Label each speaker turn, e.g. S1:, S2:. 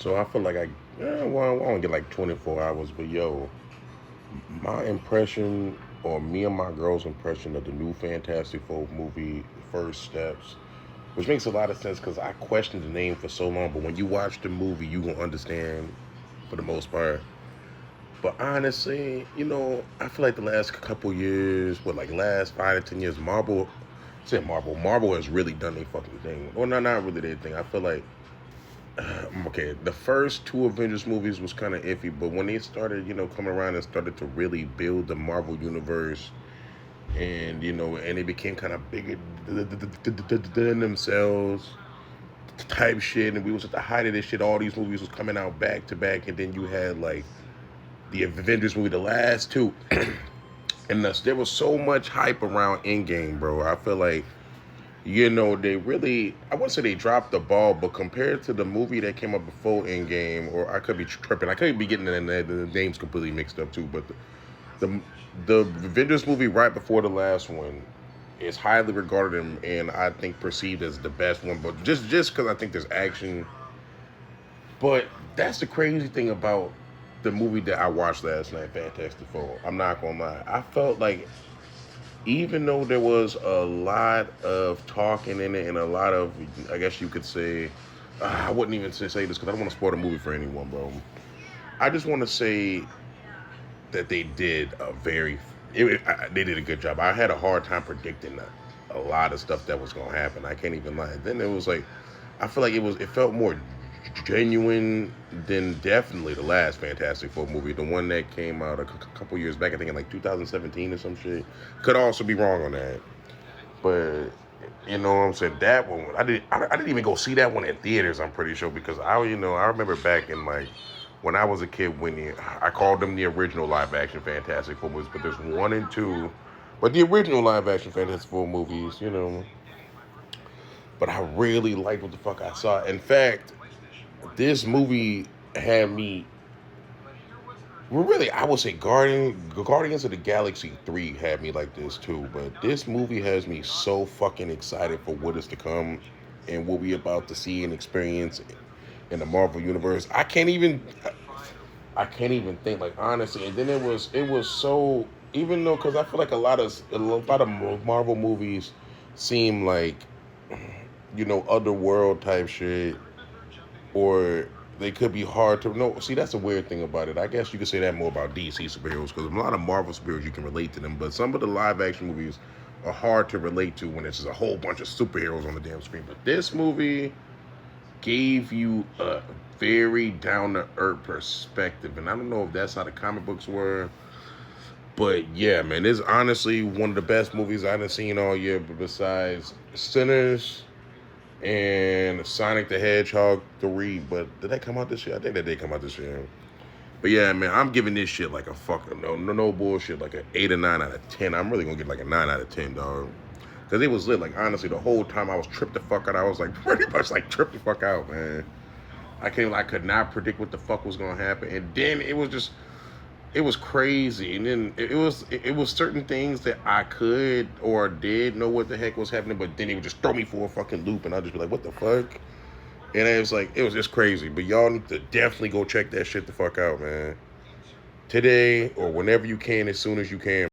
S1: So I feel like well, I don't get like 24 hours, but yo, my impression, or me and my girl's impression of the new Fantastic Four movie, First Steps, which makes a lot of sense because I questioned the name for so long, but when you watch the movie, you gonna understand for the most part. But honestly, I feel like the last couple years, like last 5 to 10 years, Marvel has really done their fucking thing. Well, not really their thing. I feel like okay, the first two Avengers movies was kind of iffy, but when they started, coming around and started to really build the Marvel universe, and and they became kind of bigger than themselves, type shit, and we was at the height of this shit. All these movies was coming out back to back, and then you had like the Avengers movie, the last two, and there was so much hype around Endgame, bro. I feel like they really, I wouldn't say they dropped the ball, but compared to the movie that came up before Endgame, or I could be tripping, I could be getting the names completely mixed up too, but the, the Avengers movie right before the last one is highly regarded and I think perceived as the best one, but just because I think there's action. But that's the crazy thing about the movie that I watched last night, Fantastic Four. I'm not gonna lie, I felt like even though there was a lot of talking in it and a lot of, I guess you could say, I wouldn't even say this because I don't want to spoil the movie for anyone, bro. I just want to say that they did they did a good job. I had a hard time predicting a lot of stuff that was gonna happen. I can't even lie. Then it was like, I feel like it felt more genuine than definitely the last Fantastic Four movie, the one that came out a couple years back. I think in like 2017 or some shit. Could also be wrong on that, but you know what I'm saying. That one, I didn't even go see that one in theaters. I'm pretty sure because I remember back in like when I was a kid I called them the original live action Fantastic Four movies, but there's one and two, but the original live action Fantastic Four movies, But I really liked what the fuck I saw. In fact, this movie had me. Well, really, I would say Guardians of the Galaxy 3 had me like this too. But this movie has me so fucking excited for what is to come and what we about to see and experience in the Marvel universe. I can't even think, like, honestly. And then it was so, even though, because I feel like a lot of Marvel movies seem like otherworld type shit, or they could be hard to know. See, that's a weird thing about it. I guess you could say that more about DC superheroes because a lot of Marvel superheroes you can relate to them, but some of the live action movies are hard to relate to when it's just a whole bunch of superheroes on the damn screen. But this movie gave you a very down to earth perspective, and I don't know if that's how the comic books were, but yeah, man, it's honestly one of the best movies I've seen all year. But besides Sinners and Sonic the Hedgehog 3. But did that come out this year? I think that did come out this year. But yeah, man, I'm giving this shit like a fucking no bullshit, like an 8 or 9 out of 10. I'm really gonna get like a 9 out of 10, dog. Cause it was lit. Like honestly, the whole time I was tripped the fuck out. I was like pretty much like tripped the fuck out, man. I could not predict what the fuck was gonna happen, and then it was crazy. And then it was certain things that I could or did know what the heck was happening, but then it would just throw me for a fucking loop, and I'd just be like, what the fuck? And it was just crazy. But y'all need to definitely go check that shit the fuck out, man. Today or whenever you can, as soon as you can.